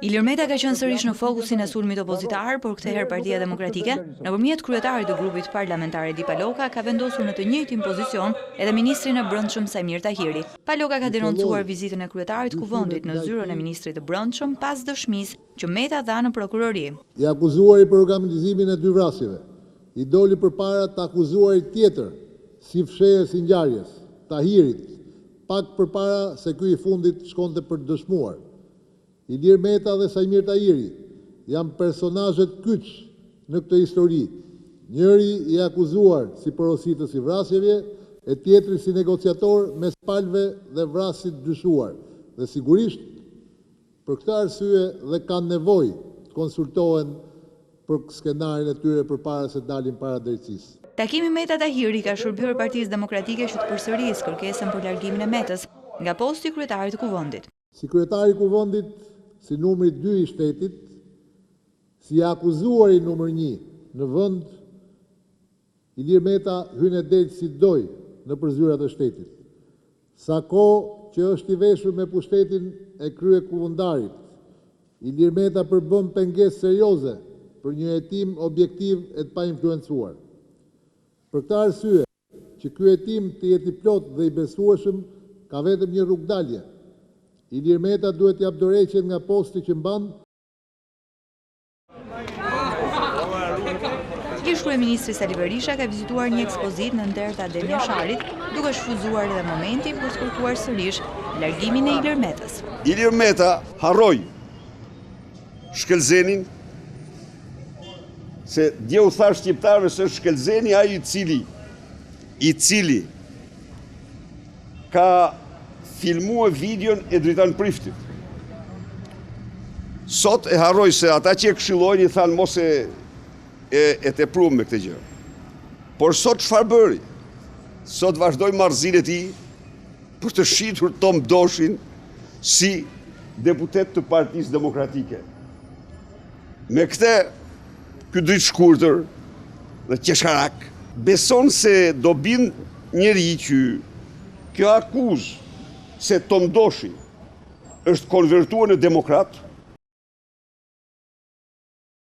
Ilir Meta ka qenë sërish në fokusin e sulmit opozitar, por këtë herë Partia Demokratike, nëpërmjet kryetarit të grupit parlamentar Edi Paloka, ka vendosur në të njëjtin pozicion edhe ministrin e Brendshëm Sajmir Tahiri. Paloka ka denoncuar vizitën e kryetarit kuvendit në zyrën e ministrit të Brendshëm pas dëshmisë që Meta dha në prokurori. I akuzuari për organizimin e dy vrasjeve, i doli përpara të akuzuarit tjetër, si fshehjes së ngjarjes, Tahirit, pak përpara se ky i fundit shkonte për të dëshmuar. Ilir Meta dhe Sajmir Tahiri janë personazhet kyç në këtë histori. Njëri i akuzuar si porositës i vrasjeve, e tjetri si negociator mes palëve dhe vrasit dyshuar. Dhe sigurisht, për këtë arsye dhe kanë nevojë të konsultohen për skenarin e tyre përpara se dalin para drejtësisë. Takimi Meta Tahiri ka shërbyer Partisë Demokratike që të përsërisë kërkesën për largimin e Metës nga posti i kryetarit të kuvendit. Si kryetari i kuvendit, si numri 2 i shtetit, si akuzuari numër 1 në vend, Ilir Meta hyn e del si doj në zyrat e shtetit. Sa kohë që është i veshur me pushtetin e krye kuvendarit, Ilir Meta përbën pengesë serioze për një hetim objektiv e të painfluencuar. Për këtë arsye, që ky hetim të jetë i plot dhe i besueshëm, ka vetëm një rrugdalje. Ilir Meta duhet t'i jap dorëheqjen nga posti që mban. Kryeministri Sali Berisha ka vizituar një ekspozit në nder të Adem Jasharit, duke shfuzuar edhe momentin për të kërkuar sërish largimin e Ilir Metës. Ilir Meta harroi Shkelzenin, se dje u thash shqiptarëve se Shkelzeni ai i cili ka filmuar videon e Dritan Priftit. Sot e harroj se ata që e këshillojnë i thanë mos e tepruam me këtë gjë. Por sot çfarë bëri? Sot vazhdoi marrëzinë e tij për të shitur Tom Doshin si deputet të Partisë Demokratike. Me këtë, ky dritë shkurtër dhe qesharak beson se do bin njëri që kjo akuzë se Tom Doshi është konvertuar në demokrat,